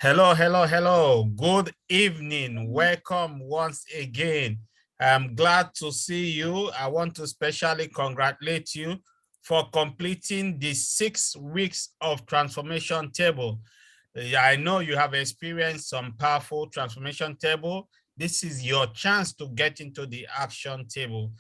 Hello, hello, hello. Good evening. Welcome once again. I'm glad to see you. I want to specially congratulate you for completing the 6 weeks of transformation table. I know you have experienced some powerful transformation table. This is your chance to get into the action table.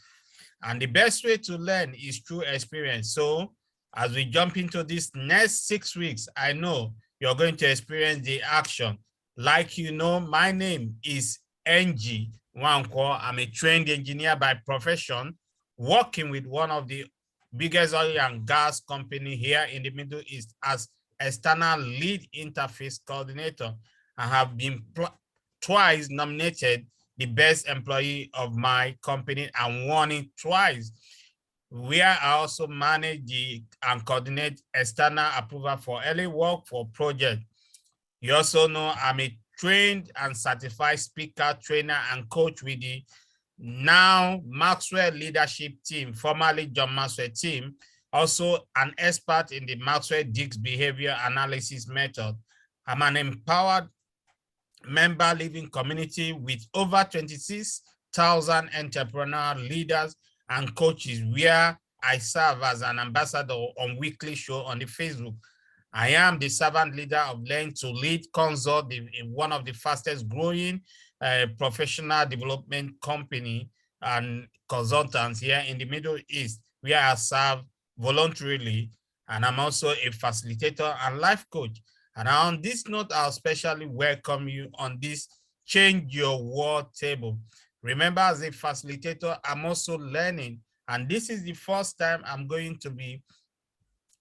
And the best way to learn is through experience. So as we jump into this next 6 weeks, I know you're going to experience the action. Like you know, my name is NG Wankwo. I'm a trained engineer by profession, working with one of the biggest oil and gas company here in the Middle East as external lead interface coordinator. I have been twice nominated the best employee of my company and won it twice. Where I also manage and coordinate external approval for early work for project. You also know I'm a trained and certified speaker, trainer, and coach with the now Maxwell leadership team, formerly John Maxwell team, also an expert in the Maxwell-Dix behavior analysis method. I'm an empowered member living community with over 26,000 entrepreneur leaders and coaches where I serve as an ambassador on weekly show on the Facebook. I am the servant leader of Learn to Lead Consult, one of the fastest growing professional development company and consultants here in the Middle East, where I serve voluntarily. And I'm also a facilitator and life coach. And on this note, I'll especially welcome you on this Change Your World table. Remember, as a facilitator, I'm also learning. And this is the first time I'm going to be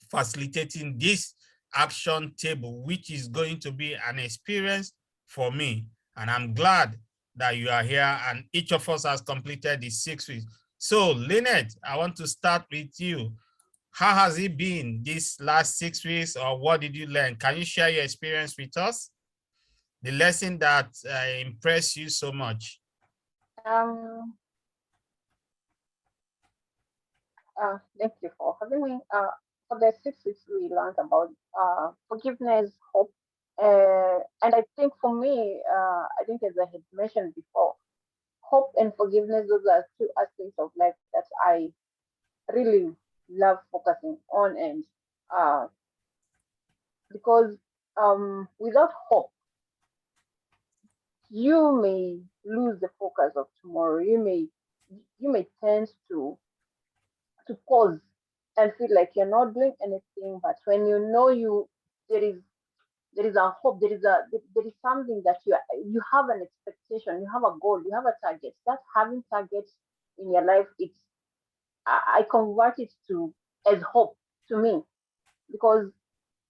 facilitating this action table, which is going to be an experience for me. And I'm glad that you are here and each of us has completed the 6 weeks. So Lynette, I want to start with you. How has it been this last 6 weeks, or what did you learn? Can you share your experience with us? The lesson that impressed you so much? Um, Thank you for having me. For the 6 weeks, we learned about forgiveness, hope, and I think for me, I think as I had mentioned before, hope and forgiveness, those are two aspects of life that I really love focusing on, and uh, because without hope, you may lose the focus of tomorrow. You may tend to pause and feel like you're not doing anything, but when you know there is there is a hope, there is something that you have an expectation, you have a goal, you have a target. That having targets in your life, I convert it to as hope to me, because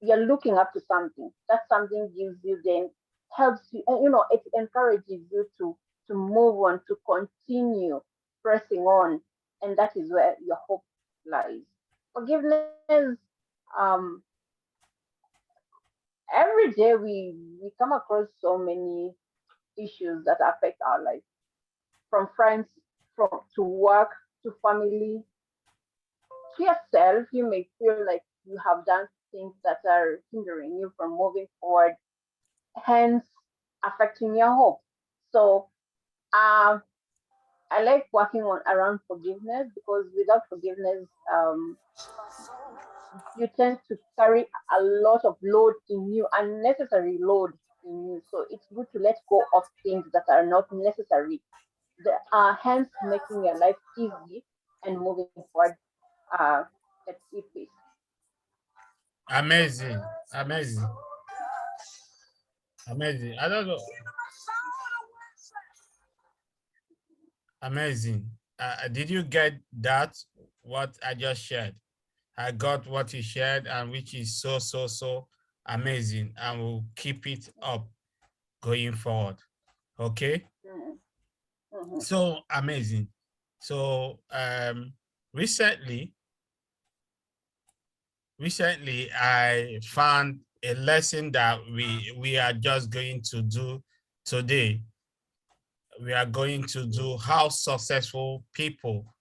you're looking up to something. That something gives you, then helps you, it encourages you to move on, to continue pressing on, and that is where your hope lies. Forgiveness, um every day we come across so many issues that affect our life, from friends, from to work, to family, to yourself. You may feel like you have done things that are hindering you from moving forward, hence affecting your hope. So um I like working on around forgiveness, because without forgiveness, you tend to carry a lot of load in you, unnecessary load in you. So it's good to let go of things that are not necessary, that are hence making your life easy and moving forward at speed pace. Amazing, amazing, amazing. I don't know. Amazing. Did you get that, what I just shared? I got what you shared, and which is so, so, so amazing. And we'll keep it up going forward. Okay? Mm, mhm, So amazing. So recently, recently I found a lesson that we are just going to do today. We are going to do how successful people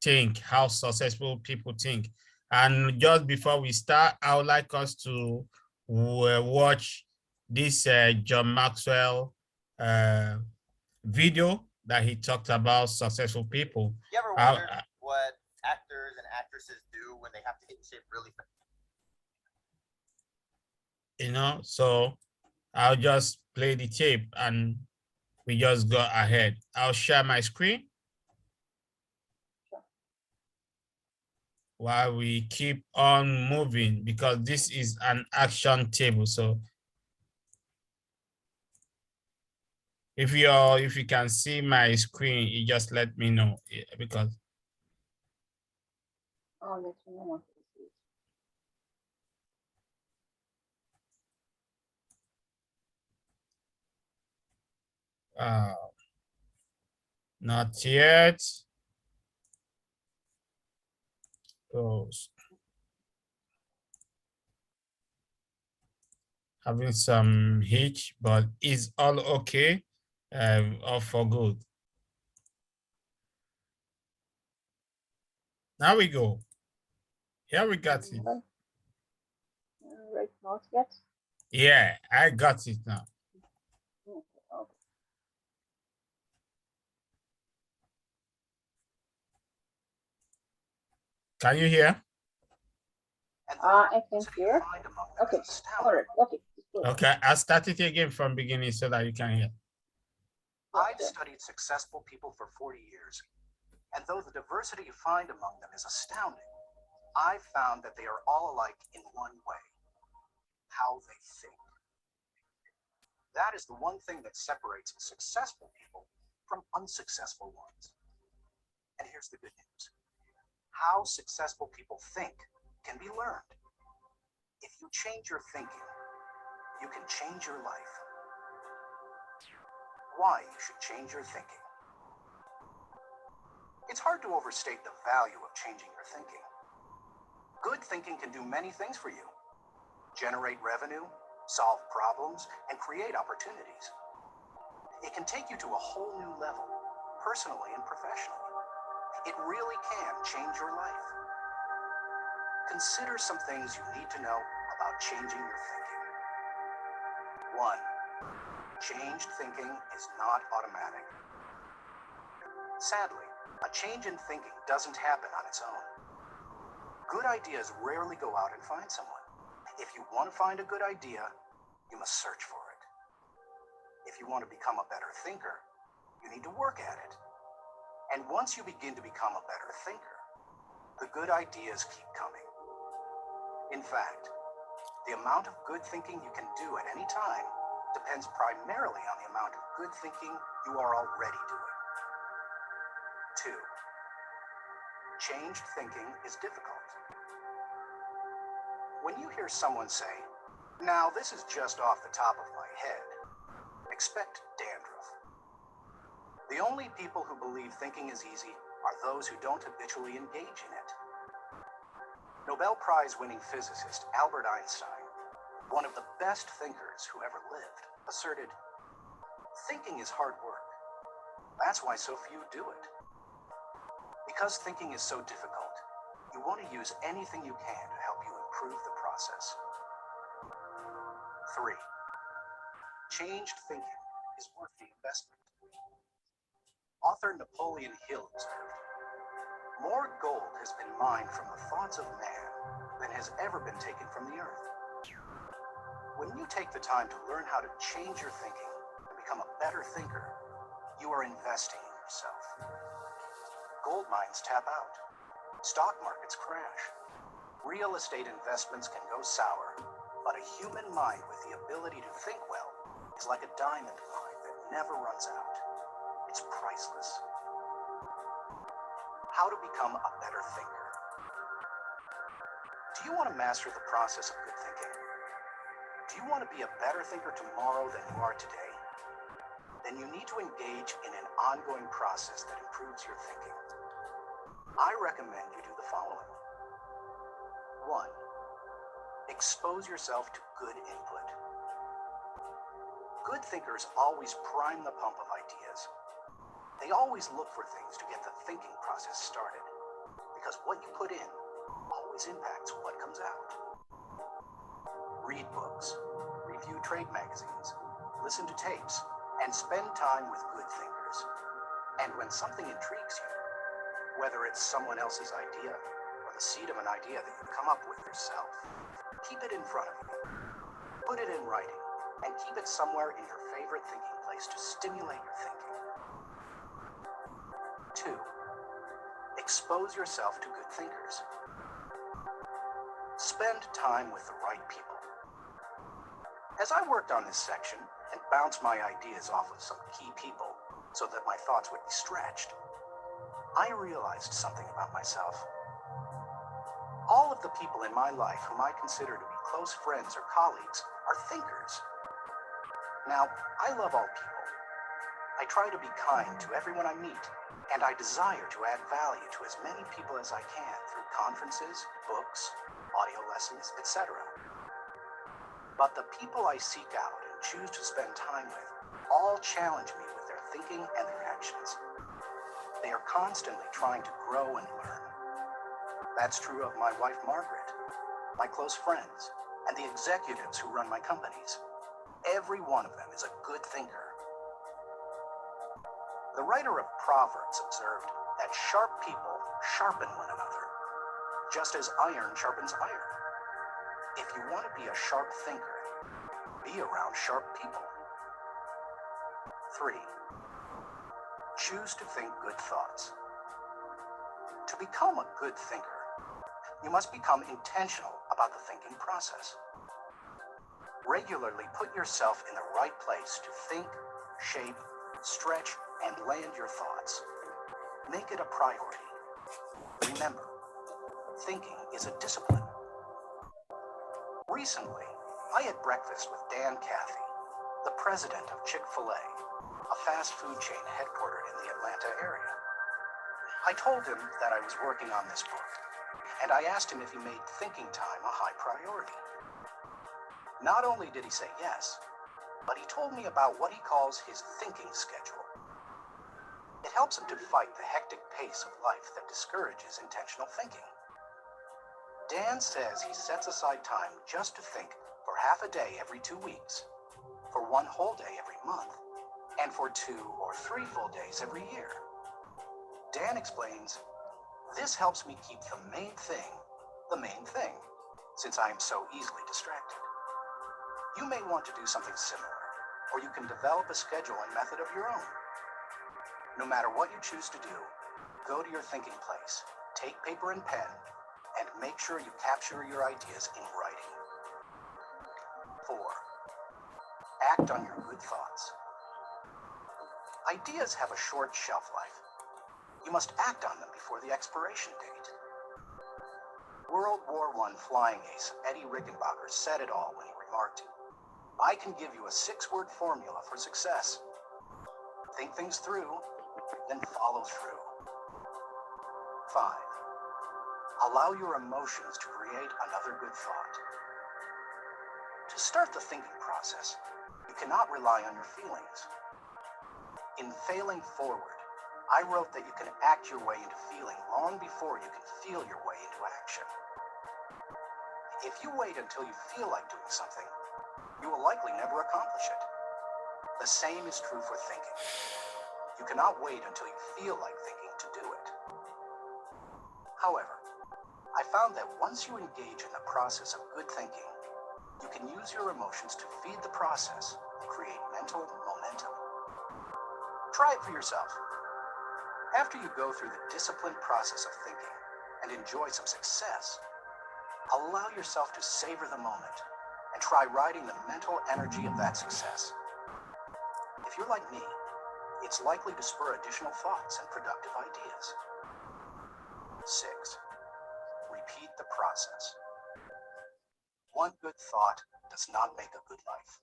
think, how successful people think. And just before we start, I would like us to watch this John Maxwell video that he talked about successful people. You ever wondered what actors and actresses do when they have to get in shape really fast? You know, so I'll just play the tape and we just go ahead. I'll share my screen while we keep on moving because this is an action table. So if you can see my screen, you just let me know because I'll let you know once I see it. not yet. Close. Having some hitch, but it's all okay. All for good. Now we go. Here we got it. Right, not yet. Yeah, I got it now. Okay, okay. Can you hear? I can hear. Okay, all right, okay. Okay, I'll start it again from beginning so that you can hear. I've studied successful people for 40 years, and though the diversity you find among them is astounding, I've found that they are all alike in one way: how they think. That is the one thing that separates successful people from unsuccessful ones. And here's the good news: how successful people think can be learned. If you change your thinking, you can change your life. Why you should change your thinking. It's hard to overstate the value of changing your thinking. Good thinking can do many things for you: generate revenue, solve problems, and create opportunities. It can take you to a whole new level, personally and professionally. It really can change your life. Consider some things you need to know about changing your thinking. 1. Changed thinking is not automatic. Sadly, a change in thinking doesn't happen on its own. Good ideas rarely go out and find someone. If you want to find a good idea, you must search for it. If you want to become a better thinker, you need to work at it. And once you begin to become a better thinker, the good ideas keep coming. In fact, the amount of good thinking you can do at any time depends primarily on the amount of good thinking you are already doing. 2. Changed thinking is difficult. When you hear someone say, "Now this is just off the top of my head," expect dandruff. The only people who believe thinking is easy are those who don't habitually engage in it. Nobel Prize-winning physicist Albert Einstein, one of the best thinkers who ever lived, asserted, "Thinking is hard work. That's why so few do it." Because thinking is so difficult, you want to use anything you can to help you improve the process. 3. Changed thinking is worth the investment. Author Napoleon Hill observed, "More gold has been mined from the thoughts of man than has ever been taken from the earth." When you take the time to learn how to change your thinking and become a better thinker, you are investing in yourself. Gold mines tap out. Stock markets crash. Real estate investments can go sour, but a human mind with the ability to think well is like a diamond mine that never runs out. It's priceless. How to become a better thinker. Do you want to master the process of good thinking? Do you want to be a better thinker tomorrow than you are today? Then you need to engage in an ongoing process that improves your thinking. I recommend you do the following. 1. Expose yourself to good input. Good thinkers always prime the pump of ideas. They always look for things to get the thinking process started, because what you put in always impacts what comes out. Read books, read review trade magazines, listen to tapes, and spend time with good thinkers. And when something intrigues you, whether it's someone else's idea or the seed of an idea that you come up with yourself, keep it in front of you. Put it in writing and keep it somewhere in your favorite thinking place to stimulate your thinking. 2. Expose yourself to good thinkers. Spend time with the right people. As I worked on this section and bounced my ideas off of some key people so that my thoughts would be stretched, I realized something about myself. All of the people in my life whom I consider to be close friends or colleagues are thinkers. Now, I love all people. I try to be kind to everyone I meet, and I desire to add value to as many people as I can through conferences, books, audio lessons, etc. But the people I seek out and choose to spend time with all challenge me with their thinking and their actions. They are constantly trying to grow and learn. That's true of my wife, Margaret, my close friends, and the executives who run my companies. Every one of them is a good thinker. The writer of Proverbs observed that sharp people sharpen one another, just as iron sharpens iron. If you want to be a sharp thinker, be around sharp people. 3. Choose to think good thoughts. To become a good thinker, you must become intentional about the thinking process. Regularly put yourself in the right place to think, shape, stretch, and land your thoughts. Make it a priority. Remember, thinking is a discipline. Recently, I had breakfast with Dan Cathy, the president of Chick-fil-A, a fast food chain headquartered in the Atlanta area. I told him that I was working on this book, and I asked him if he made thinking time a high priority. Not only did he say yes, but he told me about what he calls his thinking schedule. It helps him to fight the hectic pace of life that discourages intentional thinking. Dan says he sets aside time just to think for half a day every 2 weeks, for 1 whole day every month, and for 2 or 3 full days every year. Dan explains, this helps me keep the main thing, since I am so easily distracted. You may want to do something similar, or you can develop a schedule and method of your own. No matter what you choose to do, go to your thinking place, take paper and pen, and make sure you capture your ideas in writing. 4. Act on your good thoughts. Ideas have a short shelf life. You must act on them before the expiration date. World War I flying ace Eddie Rickenbacker said it all when he remarked, I can give you a 6-word formula for success. Think things through, then follow through. 5. Allow your emotions to create another good thought. To start the thinking process, you cannot rely on your feelings. In Failing Forward, I wrote that you can act your way into feeling long before you can feel your way into action. If you wait until you feel like doing something, you will likely never accomplish it. The same is true for thinking. You cannot wait until you feel like thinking to do it. However, I found that once you engage in the process of good thinking, you can use your emotions to feed the process and create mental momentum. Try it for yourself. After you go through the disciplined process of thinking and enjoy some success, allow yourself to savor the moment and try riding the mental energy of that success. If you're like me, it's likely to spur additional thoughts and productive ideas. 6. Repeat the process. One good thought does not make a good life.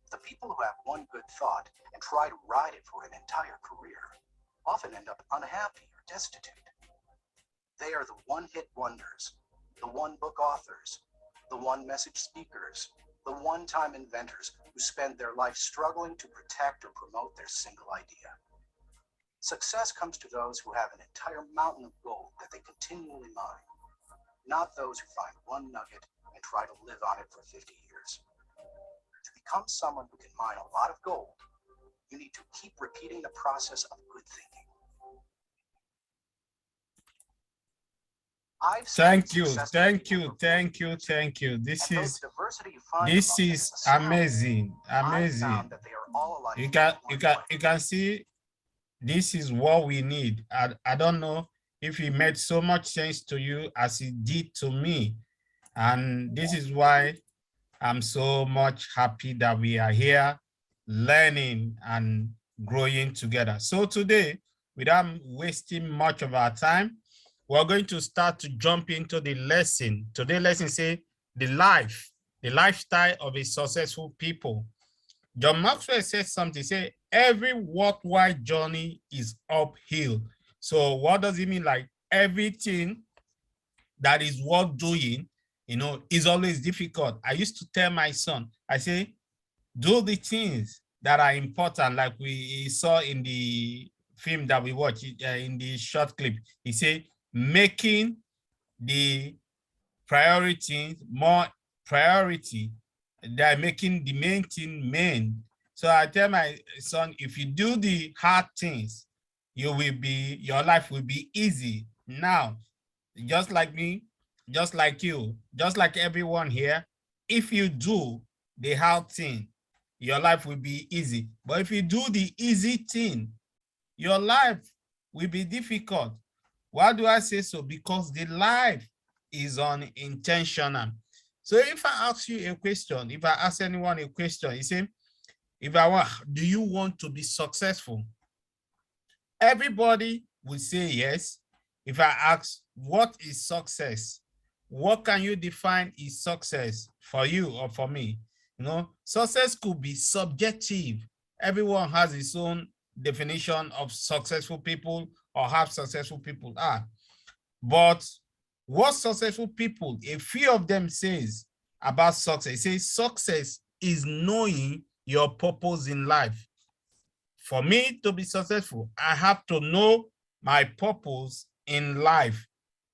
The people who have one good thought and try to ride it for an entire career often end up unhappy or destitute. They are the one-hit wonders, the one-book authors, the one-message speakers, the one-time inventors who spend their life struggling to protect or promote their single idea. Success comes to those who have an entire mountain of gold that they continually mine, not those who find one nugget and try to live on it for 50 years. To become someone who can mine a lot of gold, you need to keep repeating the process of good thinking. I've Thank studied you, successful thank people you, for thank 40 you, years, thank you. and though the diversity you find This among them is is astounding, amazing, I amazing. found that they are all alike You in can one way. you can see this is what we need. I don't know if it made so much sense to you as it did to me. And this is why I'm so much happy that we are here learning and growing together. So today, without wasting much of our time, we're going to start to jump into the lesson. Today's lesson say the lifestyle of a successful people. John Maxwell says something, say every worthwhile journey is uphill. So what does it mean? Like everything that is worth doing, is always difficult. I used to tell my son, I say, do the things that are important, like we saw in the film that we watched, in the short clip. He said, making the priority more priority, they're making the main thing main. So I tell my son, if you do the hard things, your life will be easy. Now, just like me, just like you, just like everyone here, if you do the hard thing, your life will be easy. But if you do the easy thing, your life will be difficult. Why do I say so? Because the life is unintentional. So if I ask you a question, if I ask anyone a question, you say, do you want to be successful? Everybody will say yes. If I ask, what is success? What can you define is success for you or for me? Success could be subjective. Everyone has his own definition of successful people or how successful people are. But what successful people, a few of them says about success, it says success is knowing your purpose in life. For me to be successful, I have to know my purpose in life.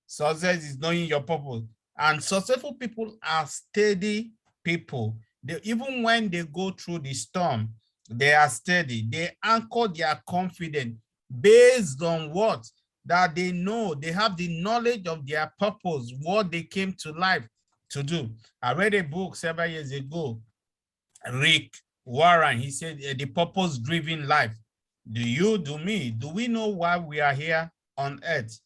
Success is knowing your purpose. And successful people are steady people. Even when they go through the storm, they are steady. They anchor their confidence based on what? That they know. They have the knowledge of their purpose, what they came to life to do. I read a book several years ago, Rick Warren, he said, the purpose-driven life. Do me, do we know why we are here on earth?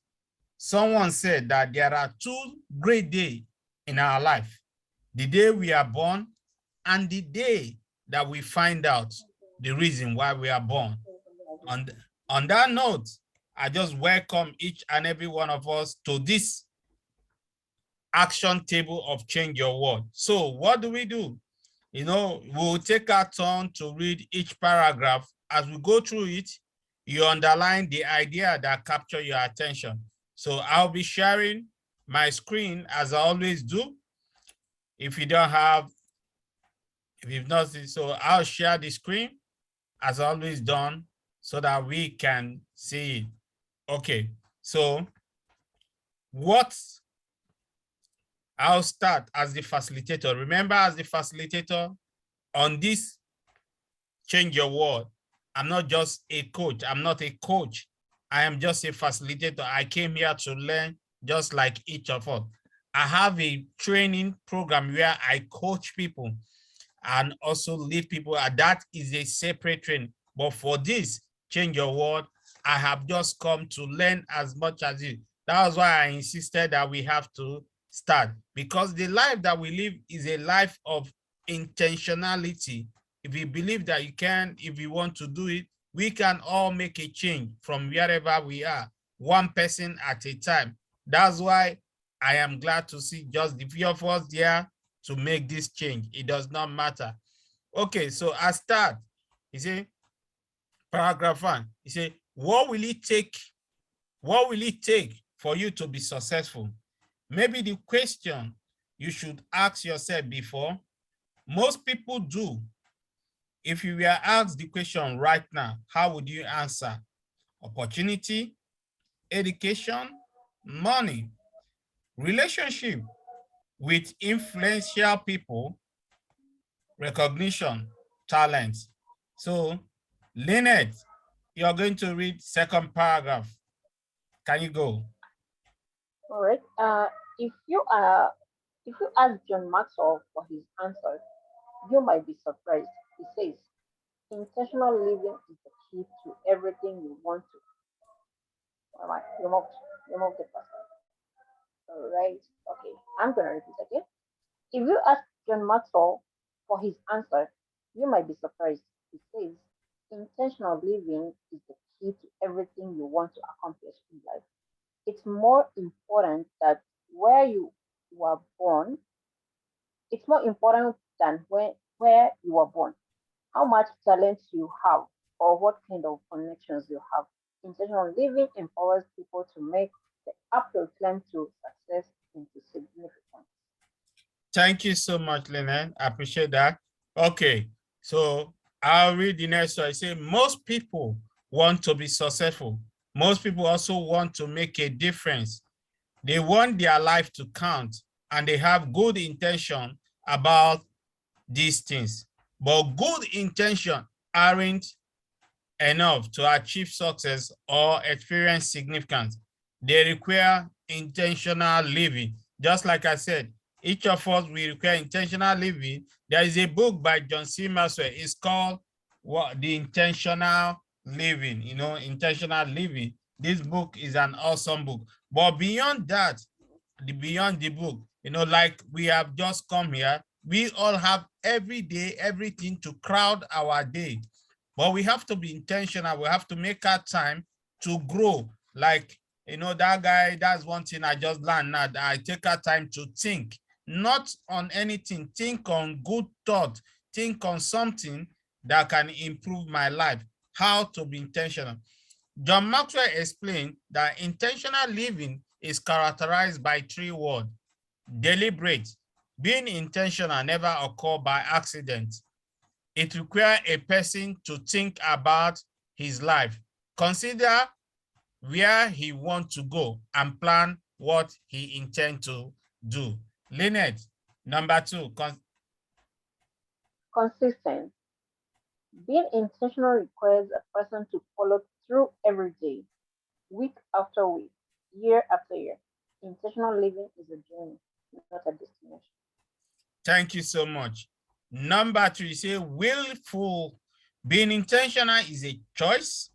Someone said that there are two great days in our life: the day we are born and the day that we find out the reason why we are born. On that note, I just welcome each and every one of us to this action table of Change Your World. So what do? We'll take our turn to read each paragraph. As we go through it, you underline the idea that capture your attention. So I'll be sharing my screen as I always do. If you've not seen, so I'll share the screen as always done so that we can see it. Okay, so I'll start as the facilitator. Remember, as the facilitator on this Change Your World, I'm not just a coach. I'm not a coach. I am just a facilitator. I came here to learn just like each of us. I have a training program where I coach people and also lead people, and that is a separate training. But for this Change Your World, I have just come to learn as much as you. That was why I insisted that we have to start, because the life that we live is a life of intentionality. If you believe that you can, if you want to do it, we can all make a change from wherever we are, one person at a time. That's why I am glad to see just the few of us there to make this change. It does not matter. Okay, so I start. You see, paragraph 1. You say, what will it take? What will it take for you to be successful? Maybe the question you should ask yourself before. Most people do. If you were asked the question right now, how would you answer? Opportunity, education, money, relationship with influential people, recognition, talent. So, Lynette, you're going to read second paragraph. Can you go? All right. If you ask John Maxwell for his answer, you might be surprised. He says, intentional living is the key to everything you want to. All right, remove the person. All right. Okay. I'm gonna repeat again. If you ask John Maxwell for his answer, you might be surprised. He says, intentional living is the key to everything you want to accomplish in life. It's more important that where you were born, it's more important than where you were born, how much talent you have, or what kind of connections you have. Intentional living empowers people to make the uphill climb to success into significance. Thank you so much, Lynette. I appreciate that. Okay, so I'll read the next one. I say most people want to be successful. Most people also want to make a difference. They want their life to count and they have good intention about these things. But good intention aren't enough to achieve success or experience significance. They require intentional living. Just like I said, each of us will require intentional living. There is a book by John C. Maxwell. It's called what the intentional living, intentional living. This book is an awesome book. But beyond that, beyond the book, like we have just come here, we all have every day, everything to crowd our day. But we have to be intentional. We have to make our time to grow. Like, that guy, that's one thing I just learned now. That I take our time to think, not on anything. Think on good thought. Think on something that can improve my life. How to be intentional. John Maxwell explained that intentional living is characterized by three words: deliberate. Being intentional never occurs by accident. It requires a person to think about his life, consider where he wants to go, and plan what he intends to do. Lynette, number two. Consistent. Being intentional requires a person to follow through every day, week after week, year after year. Intentional living is a journey, not a destination. Thank you so much. Number three, say willful. Being intentional is a choice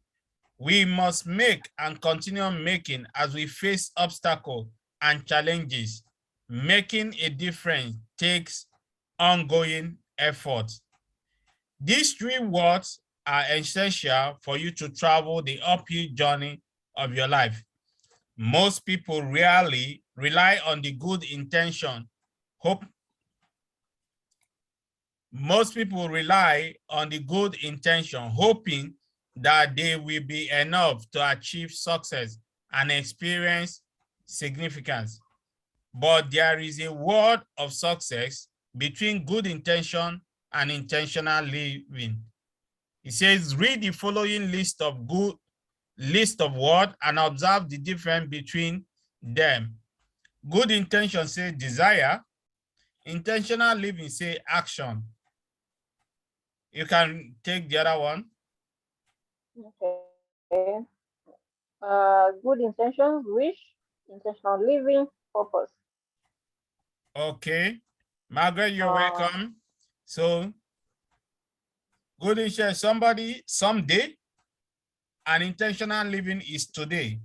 we must make and continue making as we face obstacles and challenges. Making a difference takes ongoing effort. These three words are essential for you to travel the uphill journey of your life. Most people rarely rely on the good intention. Most people rely on the good intention, hoping that they will be enough to achieve success and experience significance. But there is a world of success between good intention and intentional living. It says, read the following list of words and observe the difference between them. Good intention say desire. Intentional living say action. You can take the other one. Okay. Good intentions, wish, intentional living, purpose. Okay. Margaret, you're Uh, welcome. So, good intention, somebody, someday, and intentional living is today.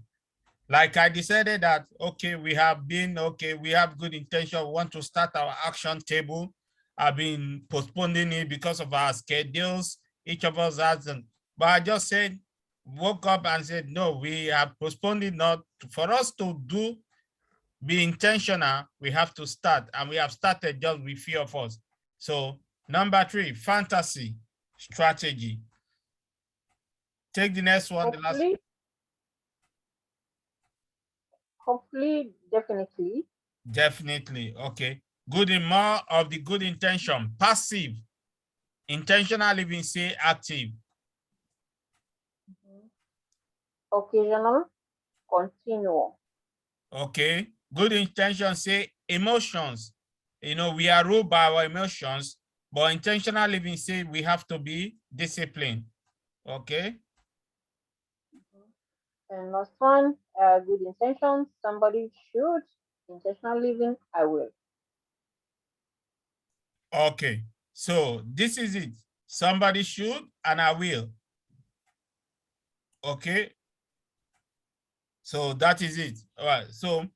Like I decided that, okay, we have good intention. We want to start our action table. I've been postponing it because of our schedules. Each of us hasn't. But I just said, woke up and said, no, we have postponed it. Not for us to be intentional, we have to start. And we have started just with few of us. So number three, fantasy, strategy. Take the next one, the last. hopefully, definitely. Definitely. Okay. Good in more of the good intention. Passive. Intentional living say active. Mhm. Occasional, continual. Okay. Good intention say emotions. We are ruled by our emotions. But intentional living say we have to be disciplined. Okay. And last one, good intentions. Somebody should. Intentional living, I will. Okay. So this is it. Somebody should and I will. Okay. So that is it. All right. So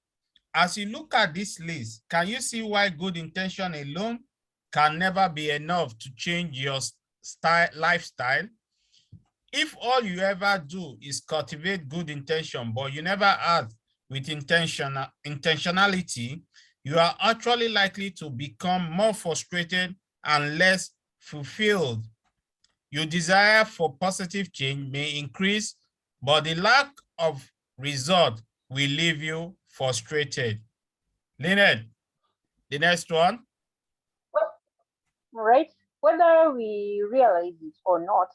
as you look at this list, can you see why good intention alone can never be enough to change your lifestyle? If all you ever do is cultivate good intention, but you never act with intentionality, you are actually likely to become more frustrated and less fulfilled. Your desire for positive change may increase, but the lack of result will leave you frustrated. Lynette, the next one. Well, right? Whether we realize it or not,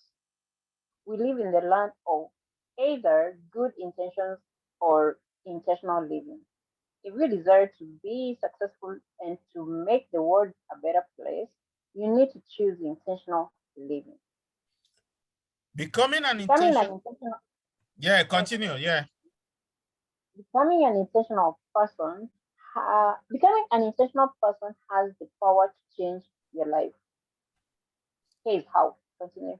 we live in the land of either good intentions or intentional living. If you desire to be successful and to make the world a better place, you need to choose intentional living. Becoming an Becoming an intention. intentional, Yeah, okay, continue. Yeah. becoming an intentional person, becoming an intentional person has the power to change your life. Here's how. Continue.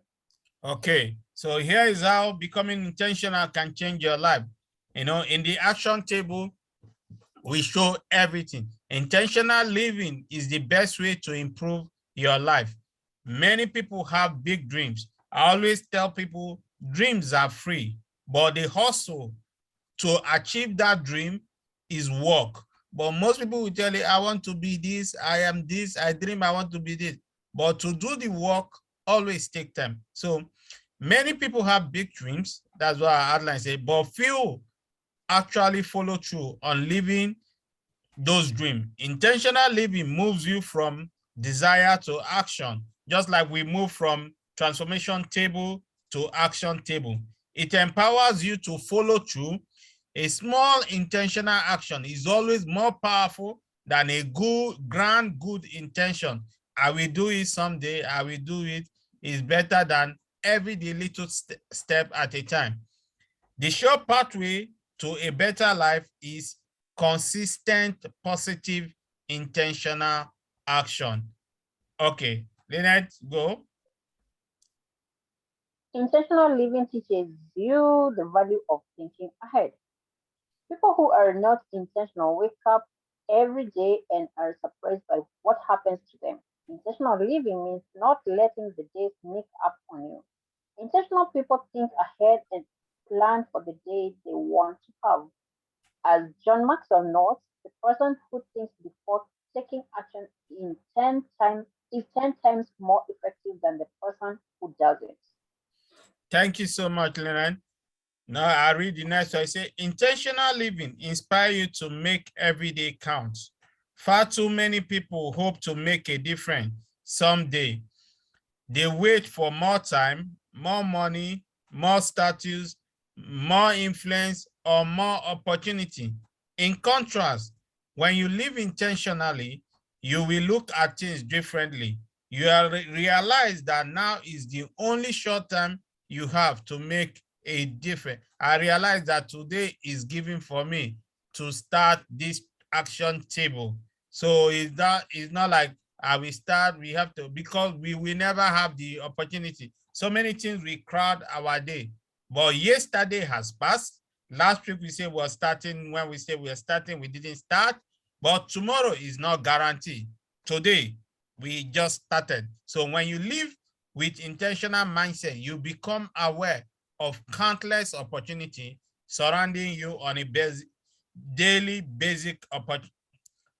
Okay. So here is how becoming intentional can change your life. You know, in the action table, we show everything. Intentional living is the best way to improve your life. Many people have big dreams. I always tell people dreams are free, but the hustle to achieve that dream is work. But most people will tell you, I want to be this, I am this, I dream I want to be this. But to do the work always take time. So many people have big dreams. That's what our outline say, but few actually follow through on living those dreams. Intentional living moves you from desire to action, just like we move from transformation table to action table. It empowers you to follow through. A small intentional action is always more powerful than a grand good intention. I will do it someday, I will do it, is better than every little step at a time. The sure pathway to a better life is consistent, positive, intentional action. Okay, Lynette, go. Intentional living teaches you the value of thinking ahead. People who are not intentional wake up every day and are surprised by what happens to them. Intentional living means not letting the day sneak up on you. Intentional people think ahead and plan for the day they want to have. As John Maxwell notes, the person who thinks before taking action in 10 times is 10 times more effective than the person who doesn't. Thank you so much, Lynette. Now I read the next one. I say, intentional living inspire you to make every day count. Far too many people hope to make a difference someday. They wait for more time, more money, more status, more influence, or more opportunity. In contrast, when you live intentionally, you will look at things differently. You will realize that now is the only short time you have to make a difference. I realize that today is given for me to start this action table. So it's not like we start, we have to, because we will never have the opportunity. So many things we crowd our day. But yesterday has passed. Last week we said we're starting, when we say we're starting, we didn't start. But tomorrow is not guaranteed. Today, we just started. So when you live with intentional mindset, you become aware of countless opportunity surrounding you on a daily basic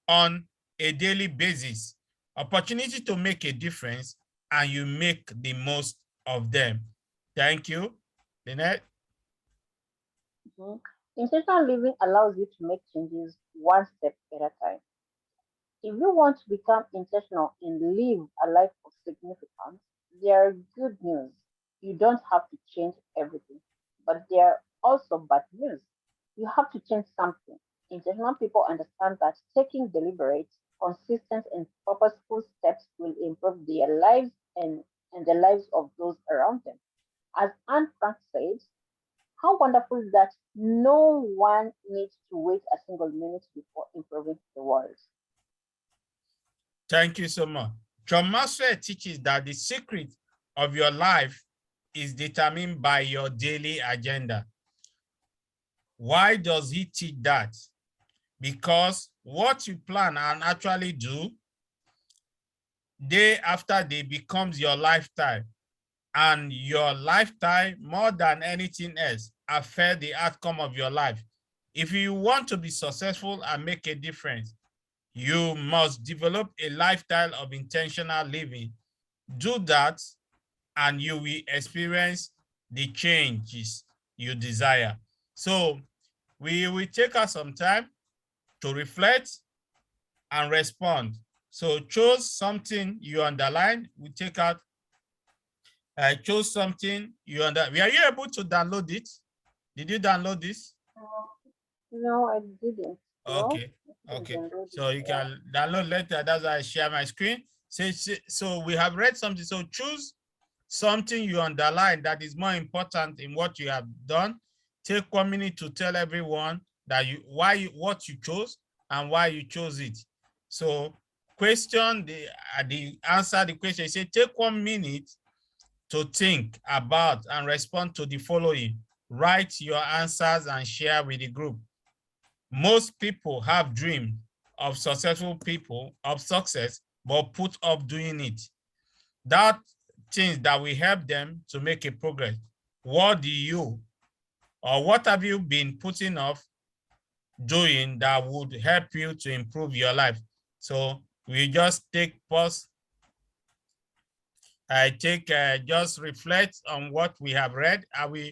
on a daily basis, opportunity to make a difference, and you make the most of them. Thank you. Lynette? Mhm. Intentional living allows you to make changes one step at a time. If you want to become intentional and live a life of significance, there are good news. You don't have to change everything. But there are also bad news. You have to change something. Intentional people understand that taking deliberate, consistent and purposeful steps will improve their lives and the lives of those around them. As Anne Frank said, how wonderful that no one needs to wait a single minute before improving the world. Thank you so much. John Maxwell teaches that the secret of your life is determined by your daily agenda. Why does he teach that? Because what you plan and actually do day after day becomes your lifestyle, and your lifestyle, more than anything else, affect the outcome of your life. If you want to be successful and make a difference, you must develop a lifestyle of intentional living. Do that, and you will experience the changes you desire. So we will take us some time to reflect and respond. So choose something you underline. We take out, chose something you under. Were you able to download it? Did you download this? No, I didn't. No, Okay, I okay. didn't do So it. you Yeah. can download later. That's why I share my screen. So we have read something. So choose something you underline that is more important in what you have done. Take 1 minute to tell everyone that what you chose and why you chose it. So question the answer the question. You say take 1 minute to think about and respond to the following. Write your answers and share with the group. Most people have dreams of successful people, of success, but put off doing it. That things that will help them to make a progress. What do you, or what have you been putting off doing that would help you to improve your life? So we just take pause. Just reflect on what we have read. I will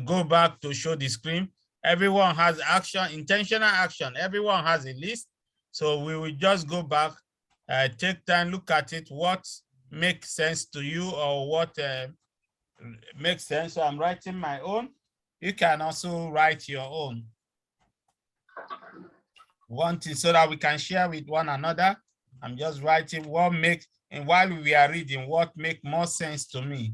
go back to show the screen. Everyone has action, intentional action. Everyone has a list. So we will just go back, take time, look at it, what makes sense to you or what makes sense. So I'm writing my own. You can also write your own. One thing so that we can share with one another. I'm just writing what makes, and while we are reading, what makes more sense to me.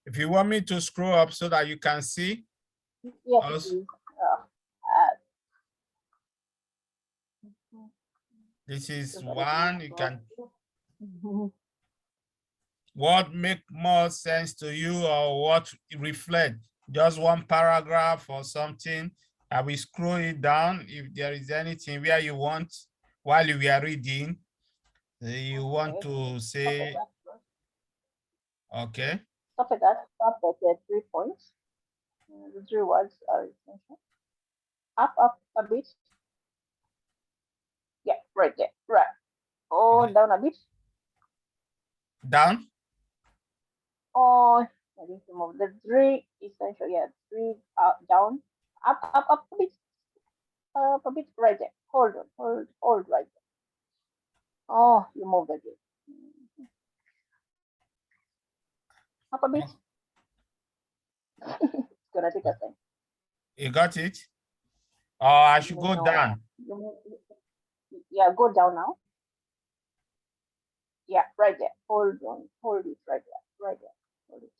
If you want me to scroll up so that you can see. Yes, Also, please. this is So that I can one, you scroll can, through. what make more sense to you or what reflect, just one paragraph or something. I will scroll it down if there is anything where you want, while you are reading, you want Okay. to Stop at say, that first. okay. Stop at that. Stop at the 3 points. The 3 words are essential. Up a bit. Yeah, right there. Right. Oh, down a bit. Down? Oh, I need to move the three essential. Yeah, three down. Up a bit. Up a bit. Right there. Hold right there. Oh, you moved again. Up a bit. It's gonna take a time. You got it? Or I should go No. down? Yeah, go down now. Yeah, right there. Hold on. Hold it right there. Right there. Hold it.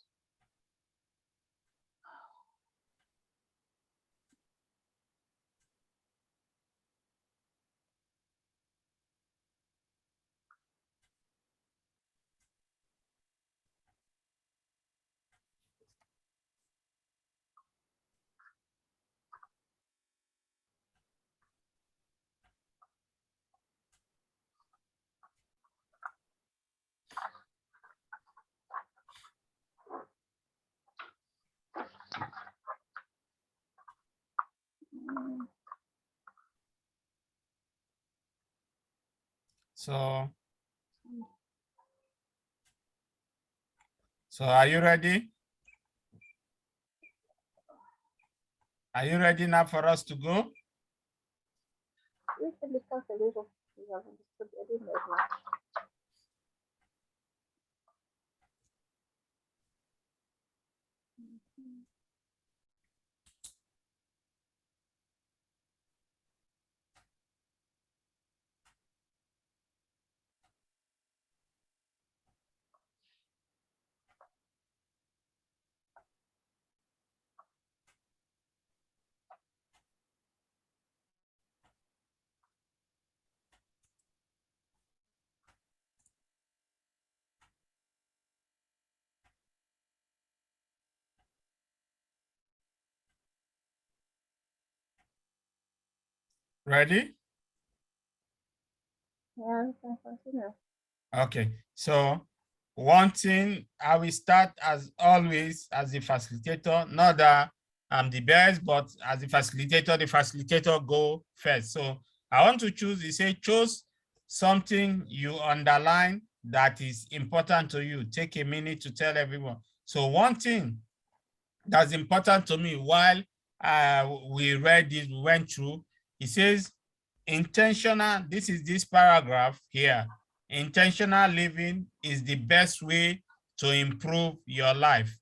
So are you ready? Are you ready now for us to go? We can discuss a little. We have understood a little bit much. Ready? Yeah, we can continue. Okay, so one thing I will start as always as the facilitator, not that I'm the best, but as the facilitator go first. So I want to choose, you say choose something you underline that is important to you. Take a minute to tell everyone. So one thing that's important to me while we read this, we went through, it says intentional, this is this paragraph here. Intentional living is the best way to improve your life.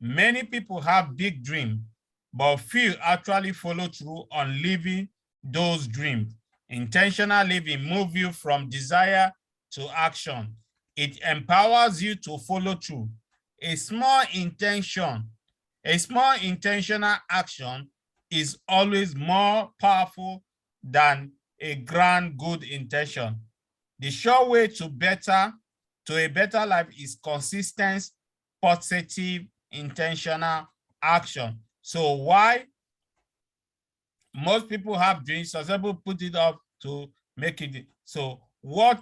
Many people have big dreams, but few actually follow through on living those dreams. Intentional living moves you from desire to action. It empowers you to follow through. A small intention, a small intentional action is always more powerful than a grand good intention. The sure way to a better life is consistent, positive, intentional action. So why most people have dreams, some people put it off to make it. So what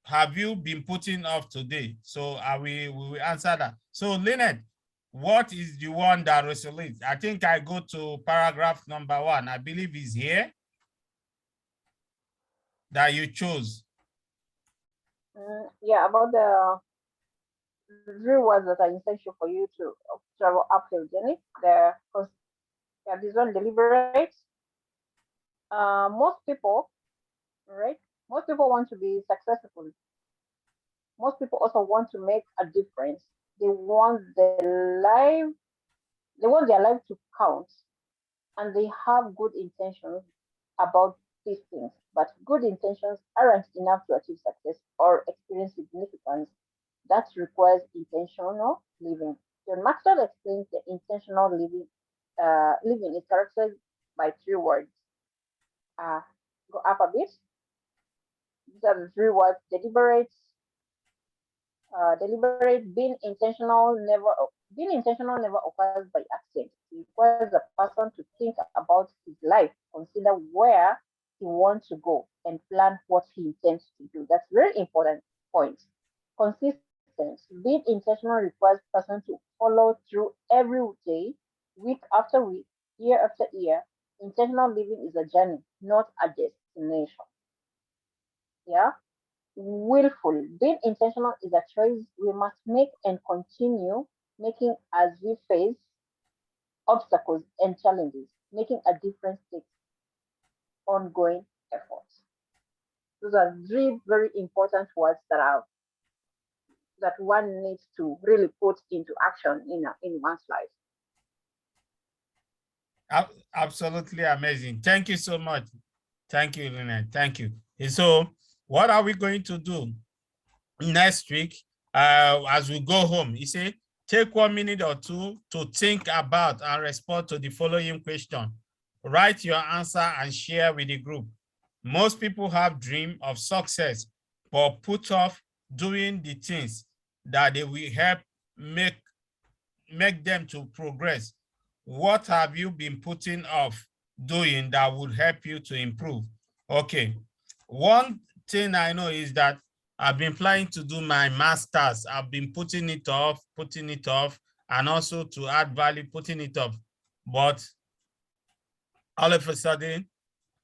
have you been putting off today? So we will answer that. So Lynette, what is the one that resonates? I think I go to paragraph number 1. I believe is here that you chose. Yeah, about the rewards that are essential for you to travel up your journey. There, because yeah, this one deliberate. Most people, right? Most people want to be successful. Most people also want to make a difference. They want their life. They want their life to count, and they have good intentions about these things. But good intentions aren't enough to achieve success or experience significance. That requires intentional living. John Maxwell explains the intentional living is characterized by 3 words. Uh, Go up a bit. These are the 3 words: deliberate, being intentional never occurs by accident. It requires a person to think about his life, consider where he wants to go, and plan what he intends to do. That's very important point. Consistent. Being intentional requires person to follow through every day, week after week, year after year. Intentional living is a journey, not a destination. Yeah. Willful. Being intentional is a choice we must make and continue making as we face obstacles and challenges. Making a difference takes ongoing efforts. Those are 3 very important words that one needs to really put into action in one's life. Absolutely amazing. Thank you so much. Thank you, Lynette. Thank you. And so what are we going to do next week as we go home? You say, take 1 minute or 2 to think about and respond to the following question. Write your answer and share with the group. Most people have dream of success, but put off doing the things that they will help make them to progress. What have you been putting off doing that would help you to improve? Okay. One thing I know is that I've been planning to do my master's. I've been putting it off, and also to add value, putting it off. But all of a sudden,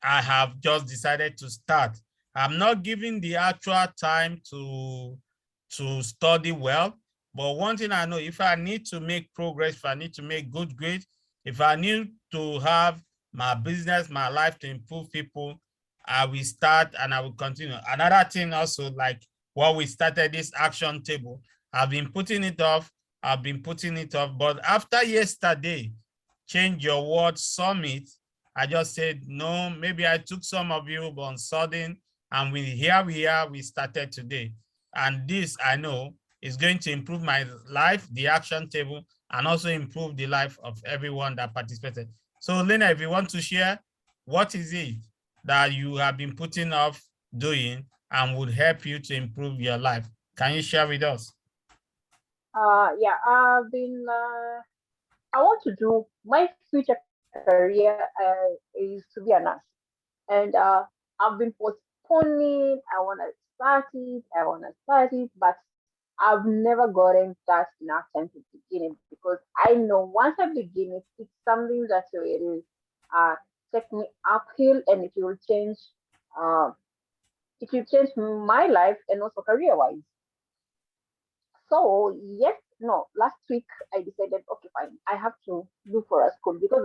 I have just decided to start. I'm not giving the actual time to study well, but one thing I know, if I need to make progress, if I need to make good grades, if I need to have my business, my life to improve people, I will start and I will continue. Another thing also, like what we started this action table, I've been putting it off, but after yesterday, Change Your World Summit, I just said, no, maybe I took some of you, but on sudden, and here we are, we started today. And this, I know, is going to improve my life, the action table, and also improve the life of everyone that participated. So Lena, if you want to share, what is it that you have been putting off doing and would help you to improve your life? Can you share with us? Yeah, I want to do my future career is to be a nurse, and I've been postponing. I want to start it, but I've never gotten that enough time to begin it because I know once I begin it, it's something that will uh, take me uphill and uh, it will change my life and also career wise. So yes, no, last week I decided, okay, fine, I have to look for a school because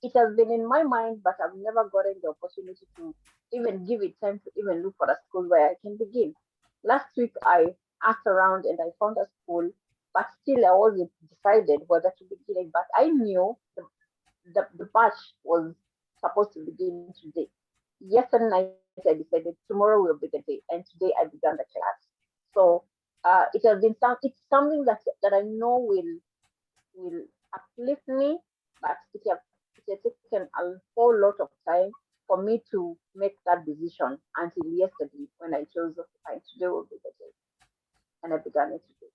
it has been in my mind, but I've never gotten the opportunity to even give it time to even look for a school where I can begin. Last week I asked around and I found a school, but still I wasn't decided whether to begin it. But I knew the batch was supposed to begin today. Yesterday night I decided tomorrow will be the day, and today I began the class. So it's something that I know will uplift me, but it has taken a whole lot of time for me to make that decision until yesterday when I chose, okay, fine, today will be the day, and I began it today.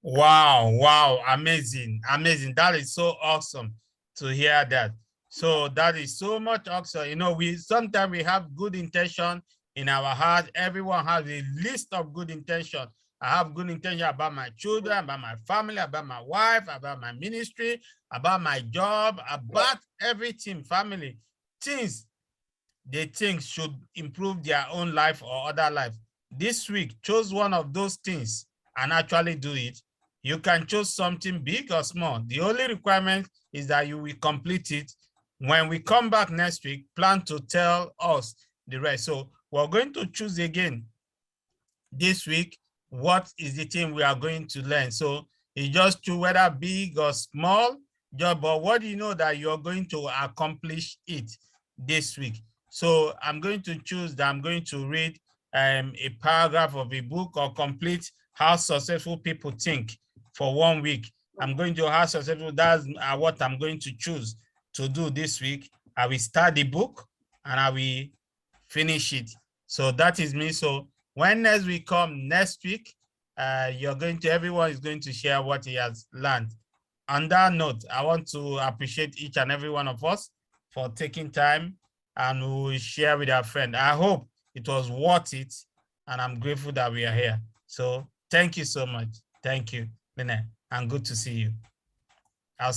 Wow, wow, amazing, amazing. That is so awesome to hear that. So that is so much awesome. You know, we sometimes we have good intention in our heart. Everyone has a list of good intention. I have good intention about my children, about my family, about my wife, about my ministry, about my job, Yes. about everything, family. Things they think should improve their own life or other life. This week, choose one of those things and actually do it. You can choose something big or small. The only requirement is that you will complete it. When we come back next week, plan to tell us the rest. So we're going to choose again this week, what is the thing we are going to learn? So it's just to whether big or small, just, but what do you know that you're going to accomplish it this week? So I'm going to choose that I'm going to read a paragraph of a book or complete how successful people think for 1 week. I'm going to how successful, that's what I'm going to choose to do this week. I will start the book and I will finish it. So that is me. So when next we come next week, everyone is going to share what he has learned. On that note, I want to appreciate each and every one of us for taking time and we will share with our friend. I hope it was worth it and I'm grateful that we are here. So thank you so much. Thank you, Lene, and good to see you. I'll